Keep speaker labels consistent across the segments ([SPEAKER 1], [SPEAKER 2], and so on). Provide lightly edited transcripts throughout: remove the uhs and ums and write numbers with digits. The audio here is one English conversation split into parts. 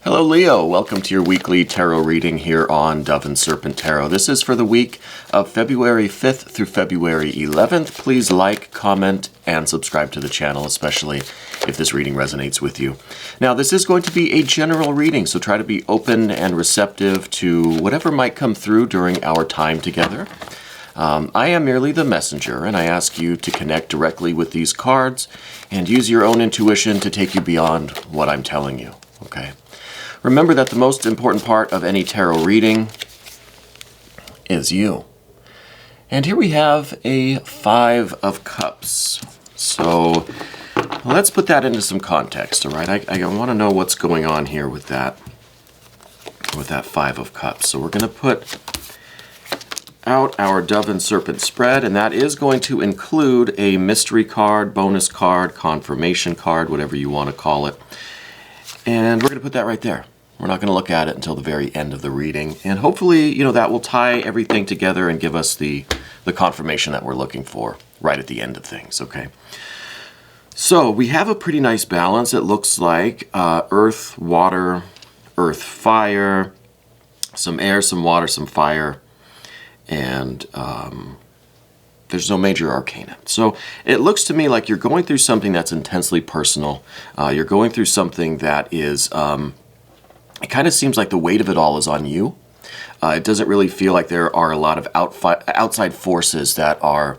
[SPEAKER 1] Hello Leo, welcome to your weekly tarot reading here on Dove and Serpent Tarot. This is for the week of February 5th through February 11th. Please like, comment, and subscribe to the channel, especially if this reading resonates with you. Now, this is going to be a general reading, so try to be open and receptive to whatever might come through during our time together. I am merely the messenger, and I ask you to connect directly with these cards and use your own intuition to take you beyond what I'm telling you, okay? Remember that the most important part of any tarot reading is you. And here we have a Five of Cups. So let's put that into some context, all right? I want to know what's going on here with that Five of Cups. So we're going to put out our Dove and Serpent spread, and that is going to include a mystery card, bonus card, confirmation card, whatever you want to call it. And we're going to put that right there. We're not going to look at it until the very end of the reading. And hopefully, that will tie everything together and give us the confirmation that we're looking for right at the end of things, okay? So we have a pretty nice balance. It looks like earth, water, earth, fire, some air, some water, some fire, and there's no major arcana. So it looks to me like you're going through something that's intensely personal. You're going through something that is... it kind of seems like the weight of it all is on you. It doesn't really feel like there are a lot of outside forces that are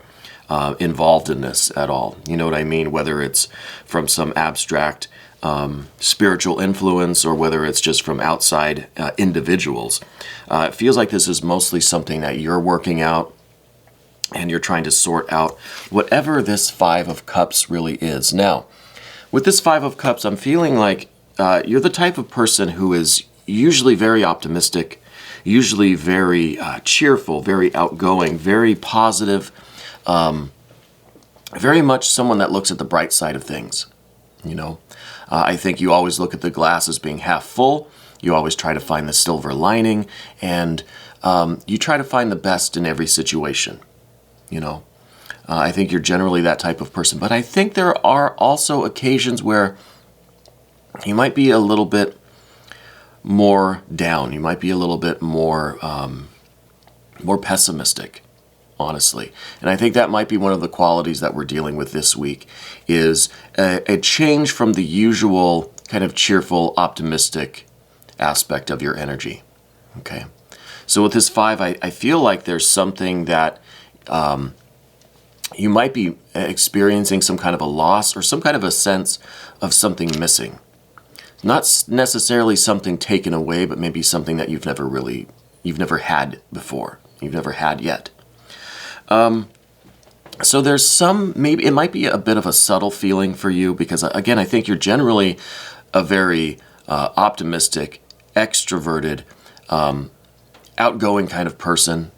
[SPEAKER 1] involved in this at all. You know what I mean? Whether it's from some abstract spiritual influence or whether it's just from outside individuals. It feels like this is mostly something that you're working out and you're trying to sort out whatever this Five of Cups really is. Now, with this Five of Cups, I'm feeling like you're the type of person who is usually very optimistic, usually very cheerful, very outgoing, very positive, very much someone that looks at the bright side of things, I think you always look at the glass as being half full. You always try to find the silver lining, and you try to find the best in every situation, I think you're generally that type of person. But I think there are also occasions where you might be a little bit more down. You might be a little bit more more pessimistic, honestly. And I think that might be one of the qualities that we're dealing with this week, is a change from the usual kind of cheerful, optimistic aspect of your energy. Okay. So with this Five, I feel like there's something that you might be experiencing some kind of a loss or some kind of a sense of something missing. Not necessarily something taken away, but maybe something that you've never had before. You've never had yet. So there's maybe it might be a bit of a subtle feeling for you because, again, I think you're generally a very optimistic, extroverted, outgoing kind of person,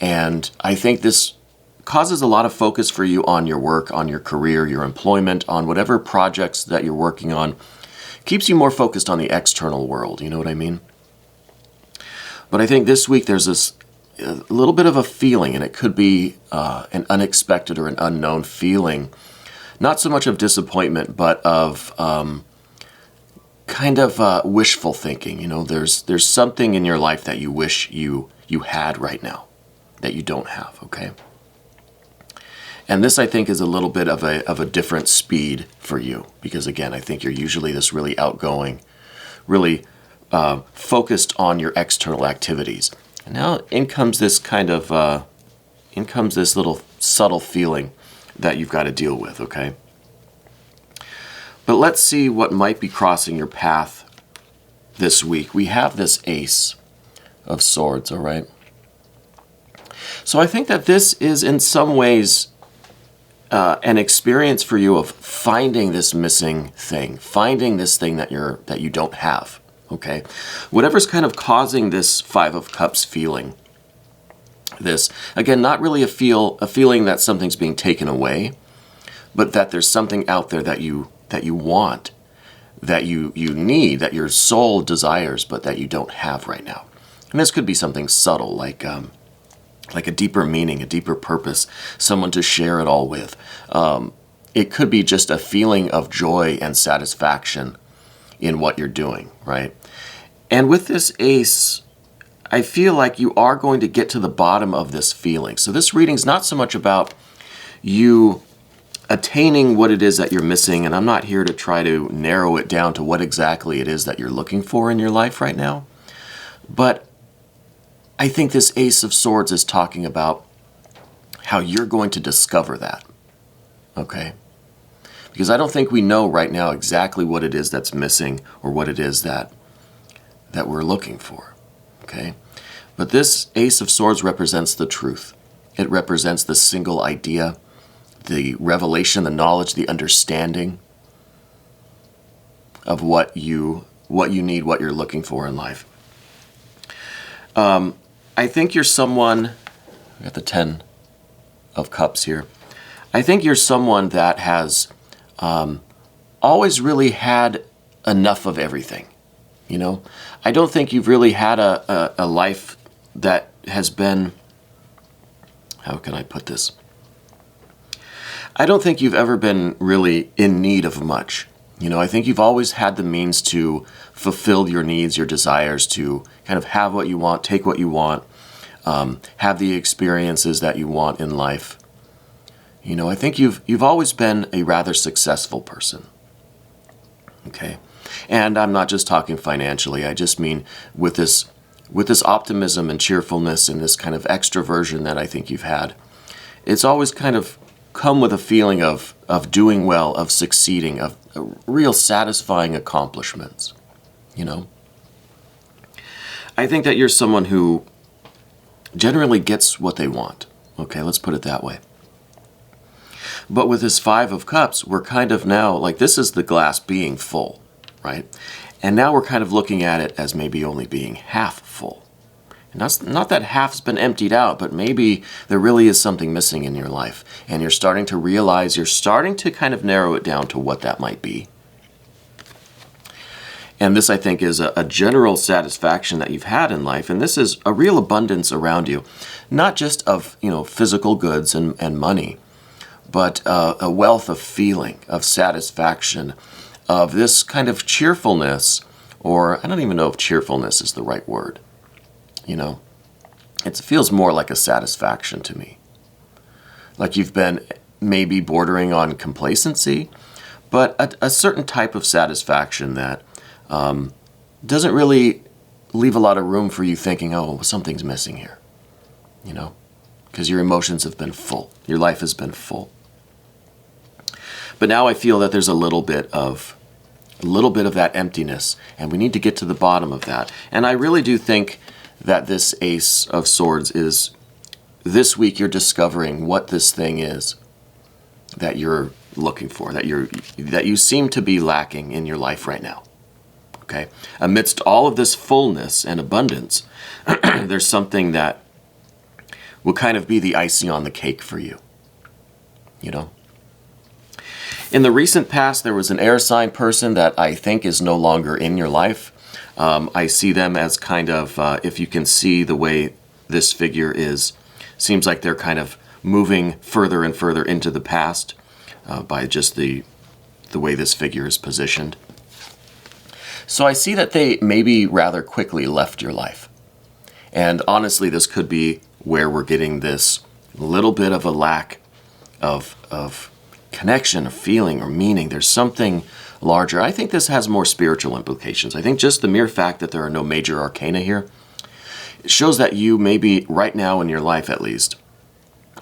[SPEAKER 1] and I think this causes a lot of focus for you on your work, on your career, your employment, on whatever projects that you're working on. Keeps you more focused on the external world, you know what I mean? But I think this week there's a little bit of a feeling, and it could be an unexpected or an unknown feeling, not so much of disappointment, but of kind of wishful thinking. There's something in your life that you wish you had right now that you don't have, okay? And this, I think, is a little bit of a different speed for you because, again, I think you're usually this really outgoing, really focused on your external activities. And now in comes this little subtle feeling that you've got to deal with, okay? But let's see what might be crossing your path this week. We have this Ace of Swords, all right? So I think that this is in some ways an experience for you of finding this missing thing, finding this thing that you don't have, okay? Whatever's kind of causing this Five of Cups feeling, this, again, not really a feeling that something's being taken away, but that there's something out there that you want, that you need, that your soul desires, but that you don't have right now. And this could be something subtle, like a deeper meaning, a deeper purpose, someone to share it all with. It could be just a feeling of joy and satisfaction in what you're doing, right? And with this ace, I feel like you are going to get to the bottom of this feeling. So this reading's not so much about you attaining what it is that you're missing, and I'm not here to try to narrow it down to what exactly it is that you're looking for in your life right now. But I think this Ace of Swords is talking about how you're going to discover that, okay? Because I don't think we know right now exactly what it is that's missing or what it is that we're looking for, okay? But this Ace of Swords represents the truth. It represents the single idea, the revelation, the knowledge, the understanding of what you need, what you're looking for in life. I think you're someone, we got the 10 of Cups here. I think you're someone that has always really had enough of everything, you know? I don't think you've really had a life that has been, how can I put this? I don't think you've ever been really in need of much. You know, I think you've always had the means to fulfill your needs, your desires, to kind of have what you want, take what you want, have the experiences that you want in life. You know, I think you've always been a rather successful person. Okay? And I'm not just talking financially. I just mean with this optimism and cheerfulness and this kind of extroversion that I think you've had. It's always kind of come with a feeling of doing well, of succeeding, of real satisfying accomplishments, you know? I think that you're someone who generally gets what they want. Okay, let's put it that way. But with this 5 of Cups, we're kind of now, like, this is the glass being full, right? And now we're kind of looking at it as maybe only being half full. And that's not that half's been emptied out, but maybe there really is something missing in your life. And you're starting to realize, you're starting to kind of narrow it down to what that might be. And this, I think, is a general satisfaction that you've had in life. And this is a real abundance around you, not just of, you know, physical goods and money, but a wealth of feeling, of satisfaction, of this kind of cheerfulness, or I don't even know if cheerfulness is the right word. You know, it feels more like a satisfaction to me. Like you've been maybe bordering on complacency, but a certain type of satisfaction that doesn't really leave a lot of room for you thinking, oh, something's missing here, you know, because your emotions have been full. Your life has been full. But now I feel that there's a little bit of that emptiness, and we need to get to the bottom of that. And I really do think that this Ace of Swords is, this week you're discovering what this thing is that you're looking for, that you seem to be lacking in your life right now. Okay? Amidst all of this fullness and abundance, there's something that will kind of be the icing on the cake for you. You know? In the recent past, there was an air sign person that I think is no longer in your life. I see them as kind of, if you can see the way this figure is, seems like they're kind of moving further and further into the past by just the way this figure is positioned. So I see that they maybe rather quickly left your life. And honestly, this could be where we're getting this little bit of a lack of connection, of feeling, or meaning. There's something larger. I think this has more spiritual implications. I think just the mere fact that there are no major arcana here shows that you, maybe right now in your life at least,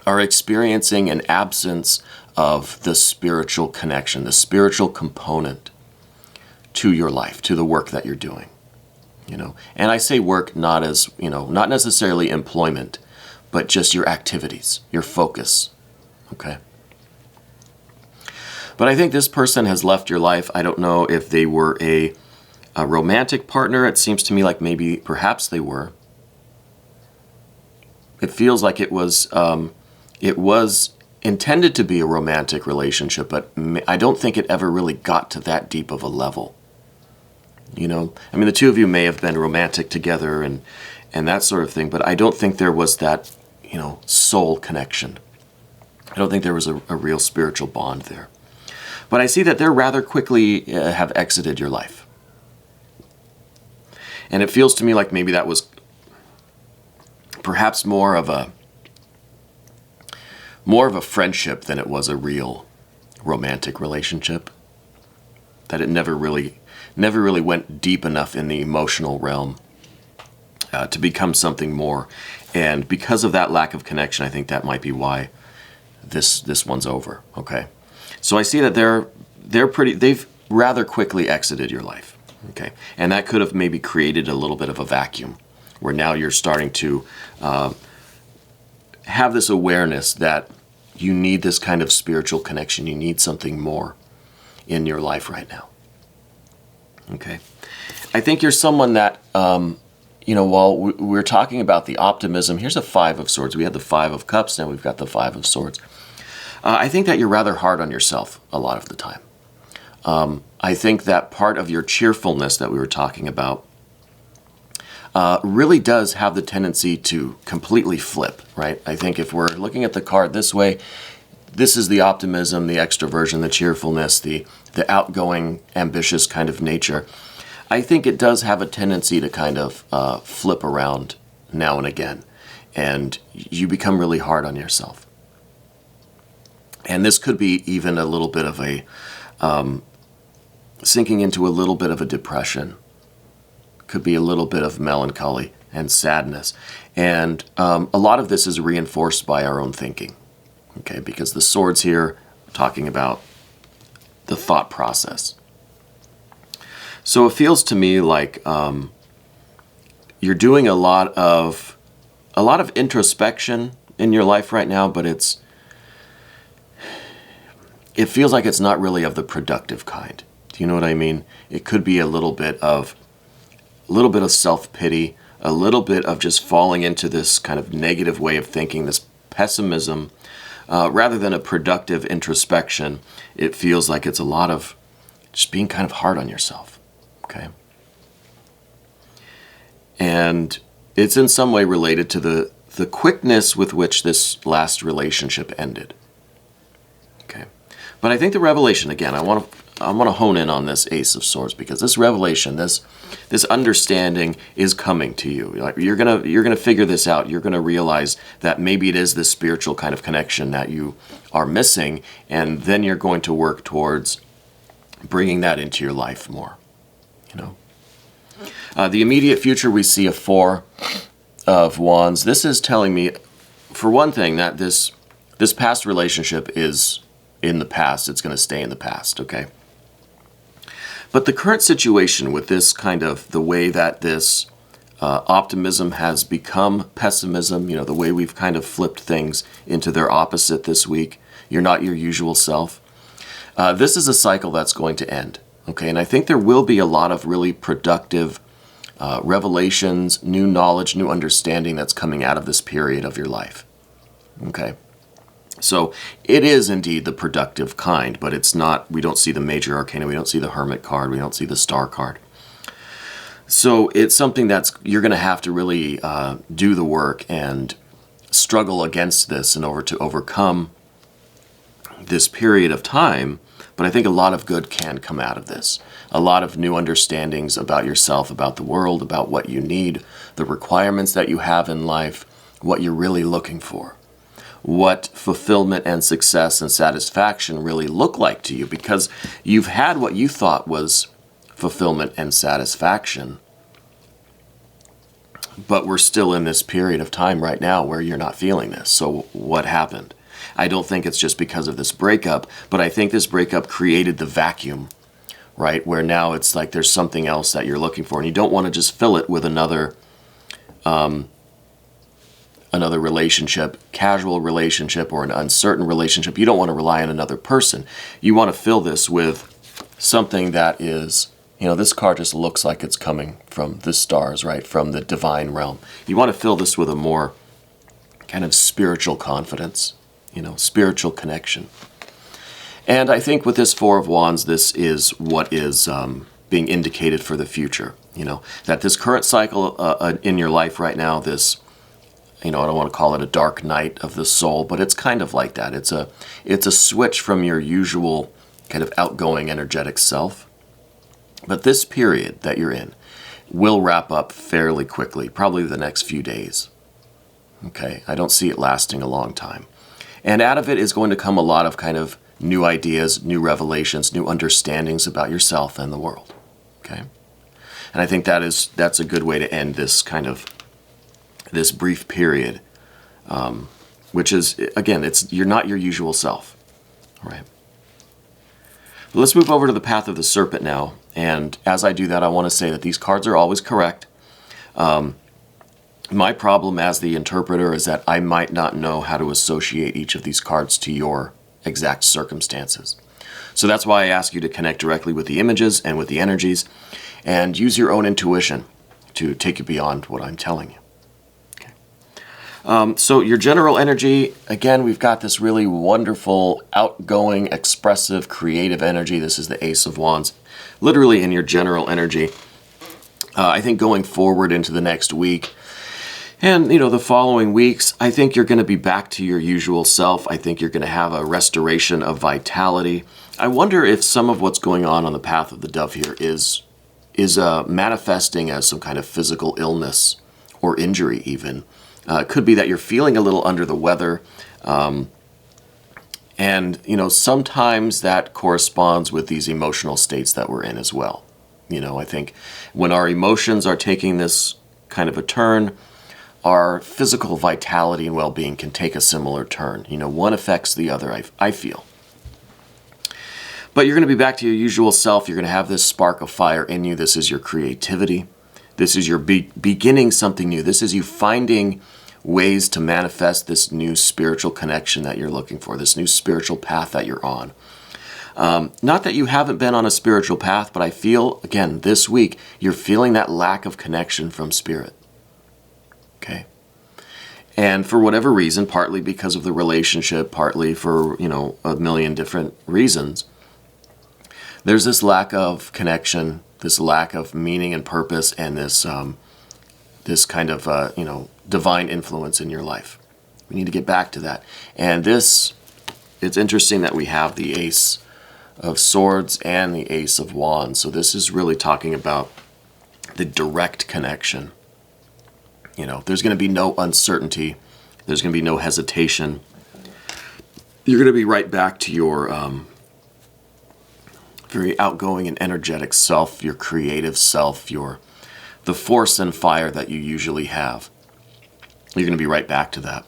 [SPEAKER 1] are experiencing an absence of the spiritual connection, the spiritual component to your life, to the work that you're doing. You know, and I say work not as, you know, not necessarily employment, but just your activities, your focus. Okay? But I think this person has left your life. I don't know if they were a romantic partner. It seems to me like maybe, perhaps they were. It feels like it was intended to be a romantic relationship, but I don't think it ever really got to that deep of a level. You know, I mean, the two of you may have been romantic together and that sort of thing, but I don't think there was that, you know, soul connection. I don't think there was a real spiritual bond there. But I see that they're rather quickly have exited your life. And it feels to me like maybe that was perhaps more of a friendship than it was a real romantic relationship. That it never really went deep enough in the emotional realm to become something more. And because of that lack of connection, I think that might be why this one's over. Okay, so I see that they've rather quickly exited your life. Okay, and that could have maybe created a little bit of a vacuum where now you're starting to have this awareness that you need this kind of spiritual connection. You need something more in your life right now. Okay, I think you're someone that, while we're talking about the optimism, here's a 5 of Swords. We had the 5 of Cups, now we've got the 5 of Swords. I think that you're rather hard on yourself a lot of the time. I think that part of your cheerfulness that we were talking about really does have the tendency to completely flip, right? I think if we're looking at the card this way, this is the optimism, the extroversion, the cheerfulness, the outgoing, ambitious kind of nature. I think it does have a tendency to kind of flip around now and again, and you become really hard on yourself. And this could be even a little bit of a sinking into a little bit of a depression. Could be a little bit of melancholy and sadness. And a lot of this is reinforced by our own thinking. Okay, because the Swords here are talking about the thought process. So it feels to me like you're doing a lot of introspection in your life right now, but it feels like it's not really of the productive kind. Do you know what I mean? It could be a little bit of self-pity, a little bit of just falling into this kind of negative way of thinking, this pessimism. Rather than a productive introspection, it feels like it's a lot of just being kind of hard on yourself, okay? And it's in some way related to the quickness with which this last relationship ended, okay? But I think the revelation, again, I want to hone in on this Ace of Swords, because this revelation, this understanding is coming to you. Like you're gonna figure this out. You're gonna realize that maybe it is this spiritual kind of connection that you are missing, and then you're going to work towards bringing that into your life more. The immediate future, we see a 4 of Wands. This is telling me, for one thing, that this past relationship is in the past. It's going to stay in the past, okay? But the current situation with this kind of, the way that this optimism has become pessimism, the way we've kind of flipped things into their opposite this week, you're not your usual self. This is a cycle that's going to end, okay? And I think there will be a lot of really productive revelations, new knowledge, new understanding that's coming out of this period of your life, okay? So it is indeed the productive kind, but it's not, we don't see the major arcana, we don't see the Hermit card, we don't see the Star card. So it's something that's, you're going to have to really do the work and struggle against this in order to overcome this period of time. But I think a lot of good can come out of this. A lot of new understandings about yourself, about the world, about what you need, the requirements that you have in life, what you're really looking for. What fulfillment and success and satisfaction really look like to you, because you've had what you thought was fulfillment and satisfaction, but we're still in this period of time right now where you're not feeling this. So what happened? I don't think it's just because of this breakup, but I think this breakup created the vacuum, right? Where now it's like there's something else that you're looking for, and you don't want to just fill it with another relationship, casual relationship, or an uncertain relationship. You don't want to rely on another person. You want to fill this with something that is, this card just looks like it's coming from the stars, right? From the divine realm. You want to fill this with a more kind of spiritual confidence, spiritual connection. And I think with this 4 of Wands, this is what is being indicated for the future, that this current cycle in your life right now, this, I don't want to call it a dark night of the soul, but it's kind of like that. It's a switch from your usual kind of outgoing, energetic self. But this period that you're in, will wrap up fairly quickly, probably the next few days. Okay, I don't see it lasting a long time. And out of it is going to come a lot of kind of new ideas, new revelations, new understandings about yourself and the world. Okay? And I think that's a good way to end this kind of, this brief period, which is, again, you're not your usual self. All right? But let's move over to the path of the serpent now. And as I do that, I want to say that these cards are always correct. My problem as the interpreter is that I might not know how to associate each of these cards to your exact circumstances. So that's why I ask you to connect directly with the images and with the energies and use your own intuition to take you beyond what I'm telling you. Okay. So your general energy, again, we've got this really wonderful, outgoing, expressive, creative energy. This is the Ace of Wands. Literally in your general energy. I think going forward into the next week, and, the following weeks, I think you're going to be back to your usual self. I think you're going to have a restoration of vitality. I wonder if some of what's going on the path of the dove here is manifesting as some kind of physical illness or injury even. It could be that you're feeling a little under the weather. And, sometimes that corresponds with these emotional states that we're in as well. I think when our emotions are taking this kind of a turn, our physical vitality and well-being can take a similar turn. One affects the other, I feel. But you're going to be back to your usual self. You're going to have this spark of fire in you. This is your creativity. This is your beginning something new. This is you finding ways to manifest this new spiritual connection that you're looking for, this new spiritual path that you're on. Not that you haven't been on a spiritual path, but I feel, again, this week, you're feeling that lack of connection from spirit. Okay. And for whatever reason, partly because of the relationship, partly for, a million different reasons, there's this lack of connection, this lack of meaning and purpose, and this kind of, divine influence in your life. We need to get back to that. And it's interesting that we have the Ace of Swords and the Ace of Wands. So this is really talking about the direct connection. There's going to be no uncertainty. There's going to be no hesitation. You're going to be right back to your very outgoing and energetic self, your creative self, the force and fire that you usually have. You're going to be right back to that.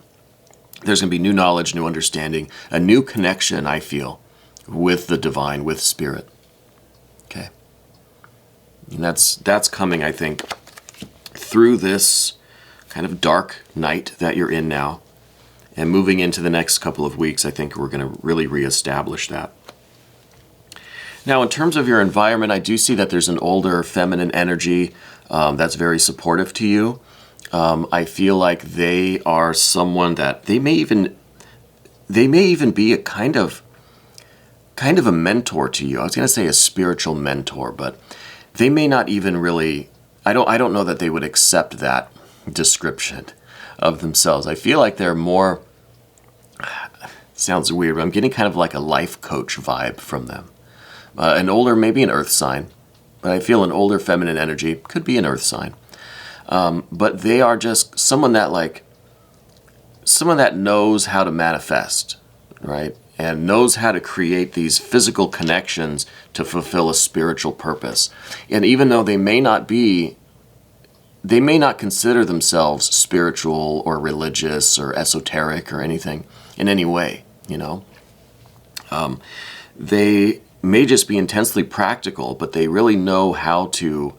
[SPEAKER 1] There's going to be new knowledge, new understanding, a new connection, I feel, with the divine, with spirit. Okay. And that's coming, I think, through this kind of dark night that you're in now, and moving into the next couple of weeks, I think we're going to really reestablish that. Now, in terms of your environment, I do see that there's an older feminine energy that's very supportive to you. I feel like they are someone that they may even be a kind of a mentor to you. I was going to say a spiritual mentor, but they may not even really. I don't know that they would accept that description of themselves. I feel like they're more, sounds weird, but I'm getting kind of like a life coach vibe from them. An older, maybe an earth sign, but I feel an older feminine energy, could be an earth sign. But they are just someone that knows how to manifest, right? And knows how to create these physical connections to fulfill a spiritual purpose. And even though they may not consider themselves spiritual or religious or esoteric or anything in any way, they may just be intensely practical, but they really know how to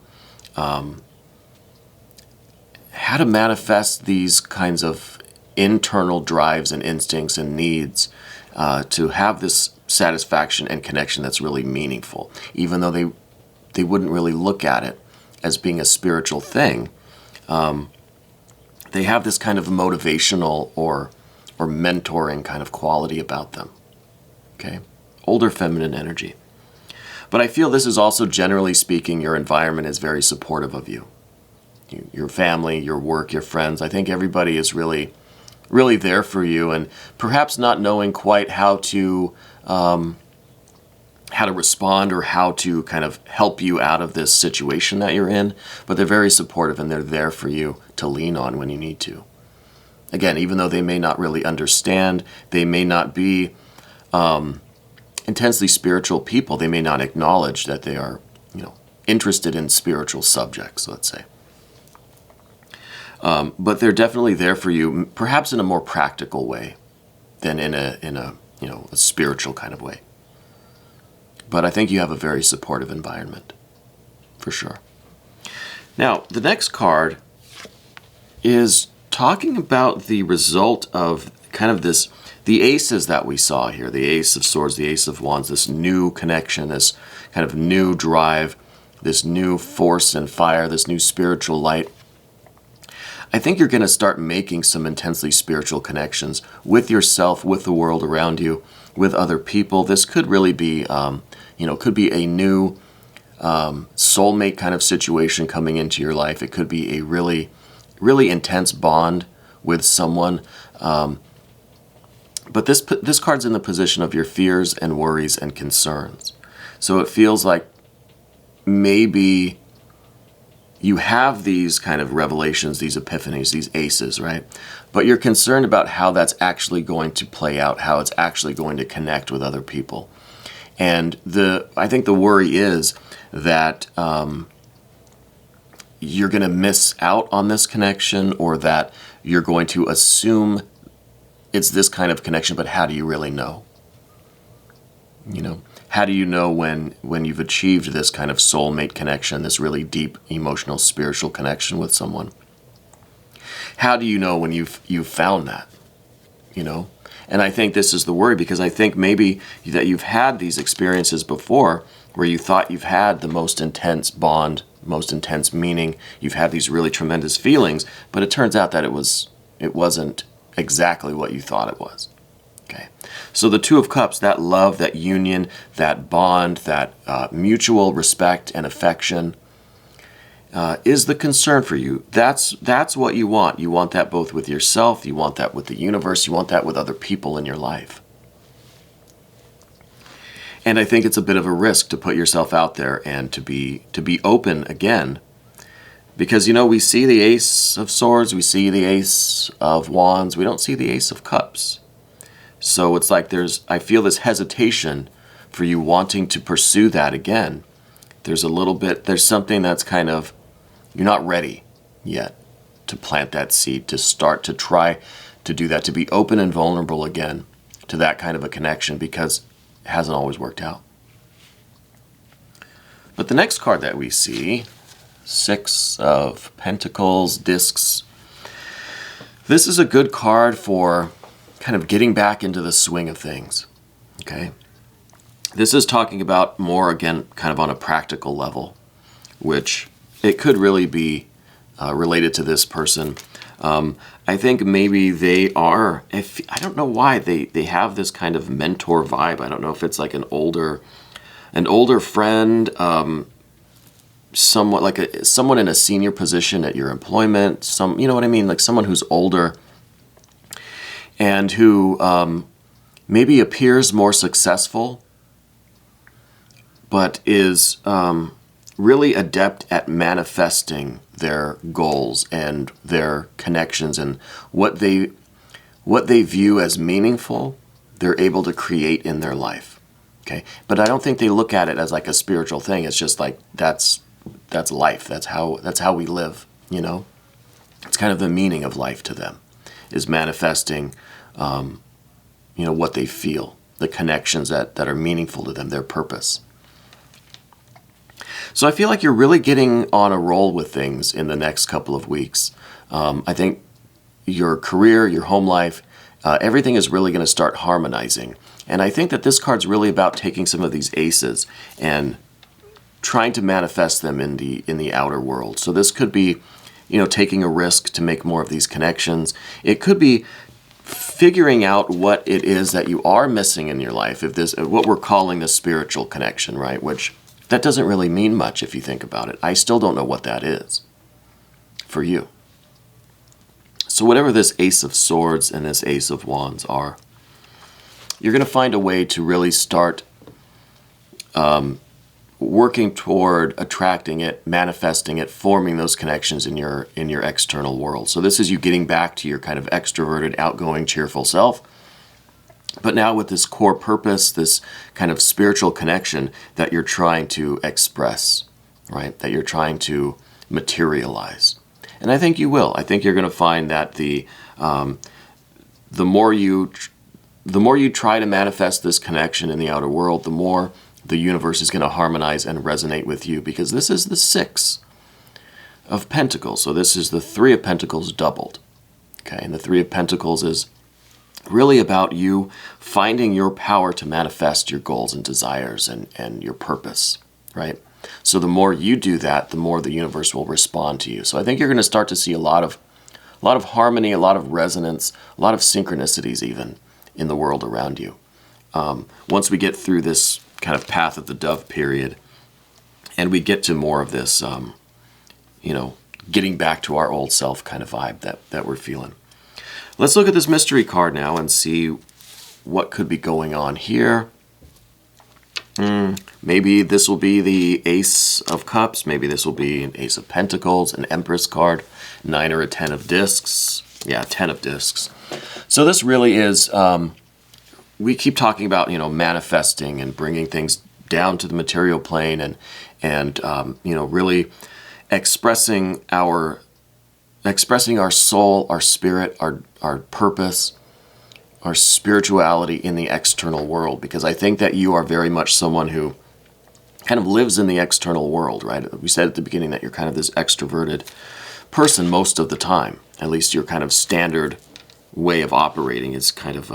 [SPEAKER 1] manifest these kinds of internal drives and instincts and needs to have this satisfaction and connection that's really meaningful, even though they wouldn't really look at it as being a spiritual thing. They have this kind of motivational or mentoring kind of quality about them. Okay? Older feminine energy. But I feel this is also, generally speaking, your environment is very supportive of you. Your family, your work, your friends. I think everybody is really, really there for you, and perhaps not knowing quite how to how to respond or how to kind of help you out of this situation that you're in, but they're very supportive and they're there for you to lean on when you need to. Again, even though they may not really understand, they may not be intensely spiritual people, they may not acknowledge that they are, interested in spiritual subjects, let's say. But they're definitely there for you, perhaps in a more practical way than in a spiritual kind of way. But I think you have a very supportive environment, for sure. Now, the next card is talking about the result of kind of the aces that we saw here, the Ace of Swords, the Ace of Wands, this new connection, this kind of new drive, this new force and fire, this new spiritual light. I think you're going to start making some intensely spiritual connections with yourself, with the world around you, with other people. This could really be, could be a new soulmate kind of situation coming into your life. It could be a really, really intense bond with someone. But this card's in the position of your fears and worries and concerns. So it feels like maybe you have these kind of revelations, these epiphanies, these aces, right? But you're concerned about how that's actually going to play out, how it's actually going to connect with other people. And I think the worry is that you're going to miss out on this connection, or that you're going to assume it's this kind of connection, but how do you really know? How do you know when you've achieved this kind of soulmate connection, this really deep emotional, spiritual connection with someone? How do you know when you've found that? And I think this is the worry, because I think maybe that you've had these experiences before where you thought you've had the most intense bond, most intense meaning. You've had these really tremendous feelings, but it turns out that it wasn't exactly what you thought it was. Okay. So the Two of Cups, that love, that union, that bond, that mutual respect and affection is the concern for you. That's what you want. You want that both with yourself, you want that with the universe, you want that with other people in your life. And I think it's a bit of a risk to put yourself out there and to be open again. Because, we see the Ace of Swords, we see the Ace of Wands, we don't see the Ace of Cups. So it's like I feel this hesitation for you wanting to pursue that again. There's something that's kind of, you're not ready yet to plant that seed, to start to try to do that, to be open and vulnerable again to that kind of a connection, because it hasn't always worked out. But the next card that we see, Six of Pentacles, Discs. This is a good card for kind of getting back into the swing of things, okay? This is talking about more, again, kind of on a practical level, which it could really be related to this person. I think maybe they are, I don't know why, they have this kind of mentor vibe. I don't know if it's like an older friend, somewhat like someone in a senior position at your employment, you know what I mean? Like someone who's older and who maybe appears more successful, but is really adept at manifesting their goals and their connections, and what they view as meaningful, they're able to create in their life. Okay, but I don't think they look at it as like a spiritual thing. It's just like that's life. That's how we live. It's kind of the meaning of life to them, is manifesting, what they feel, the connections that are meaningful to them, their purpose. So I feel like you're really getting on a roll with things in the next couple of weeks. I think your career, your home life, everything is really going to start harmonizing. And I think that this card's really about taking some of these aces and trying to manifest them in the outer world. So this could be, taking a risk to make more of these connections. It could be figuring out what it is that you are missing in your life. If this, what we're calling the spiritual connection, right? Which that doesn't really mean much if you think about it. I still don't know what that is for you. So whatever this Ace of Swords and this Ace of Wands are, you're going to find a way to really start working toward attracting it, manifesting it, forming those connections in your external world. So this is you getting back to your kind of extroverted, outgoing, cheerful self, but now with this core purpose, this kind of spiritual connection that you're trying to express, right? That you're trying to materialize. And I think you will. I think you're going to find that the more you try to manifest this connection in the outer world, the more the universe is going to harmonize and resonate with you, because this is the 6 of Pentacles. So this is the 3 of Pentacles doubled. Okay, and the 3 of Pentacles is really about you finding your power to manifest your goals and desires and your purpose, right? So the more you do that, the more the universe will respond to you. So I think you're going to start to see a lot of harmony, a lot of resonance, a lot of synchronicities even in the world around you. Once we get through this kind of path of the dove period, and we get to more of this, getting back to our old self kind of vibe that we're feeling. Let's look at this mystery card now and see what could be going on here. Maybe this will be the Ace of Cups. Maybe this will be an Ace of Pentacles, an Empress card, 9 or a 10 of discs. Yeah, 10 of discs. So this really is, we keep talking about, manifesting and bringing things down to the material plane and really expressing our soul, our spirit, our purpose, our spirituality in the external world, because I think that you are very much someone who kind of lives in the external world, right? We said at the beginning that you're kind of this extroverted person most of the time. At least your kind of standard way of operating is kind of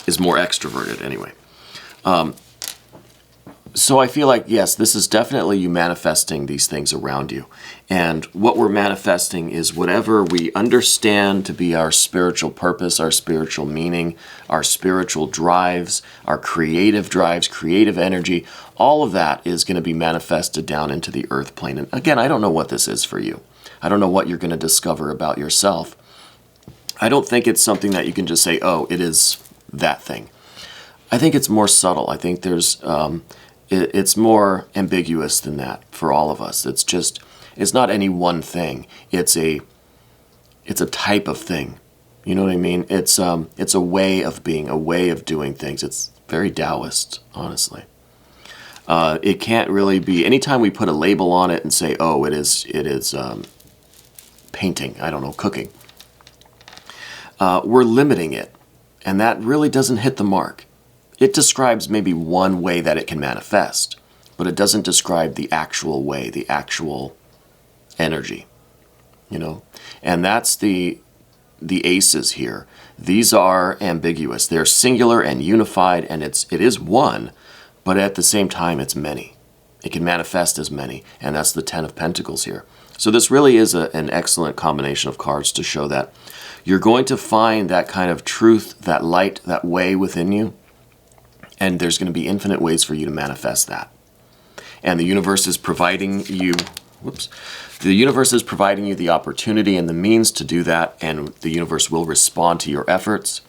[SPEAKER 1] is more extroverted anyway. So I feel like, yes, this is definitely you manifesting these things around you. And what we're manifesting is whatever we understand to be our spiritual purpose, our spiritual meaning, our spiritual drives, our creative drives, creative energy. All of that is going to be manifested down into the earth plane. And again, I don't know what this is for you. I don't know what you're going to discover about yourself. I don't think it's something that you can just say, oh, it is that thing. I think it's more subtle. I think there's... it's more ambiguous than that for all of us. It's not any one thing. It's a type of thing. You know what I mean? It's a way of being, a way of doing things. It's very Taoist, honestly. It can't really be, anytime we put a label on it and say, oh, it is painting, I don't know, cooking. We're limiting it, and that really doesn't hit the mark. It describes maybe one way that it can manifest, but it doesn't describe the actual way, the actual energy, And that's the aces here. These are ambiguous. They're singular and unified, and it is one, but at the same time, it's many. It can manifest as many, and that's the 10 of Pentacles here. So this really is an excellent combination of cards to show that you're going to find that kind of truth, that light, that way within you. And there's going to be infinite ways for you to manifest that. And the universe is providing you, the universe is providing you the opportunity and the means to do that, and the universe will respond to your efforts.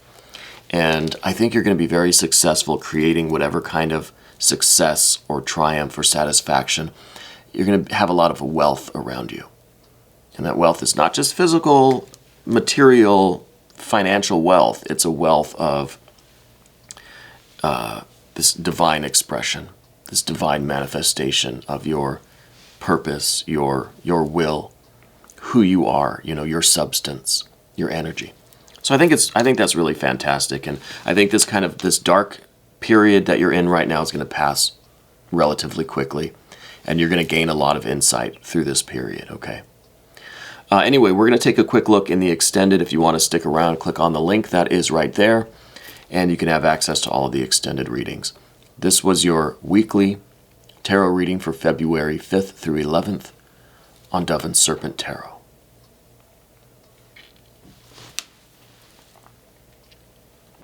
[SPEAKER 1] And I think you're going to be very successful creating whatever kind of success or triumph or satisfaction. You're going to have a lot of wealth around you. And that wealth is not just physical, material, financial wealth. It's a wealth of this divine expression, this divine manifestation of your purpose, your will, who you are, your substance, your energy. So I think that's really fantastic, and I think this dark period that you're in right now is going to pass relatively quickly, and you're going to gain a lot of insight through this period. Okay. Anyway, we're going to take a quick look in the extended. If you want to stick around, click on the link that is right there, and you can have access to all of the extended readings. This was your weekly tarot reading for February 5th through 11th on Dove and Serpent Tarot.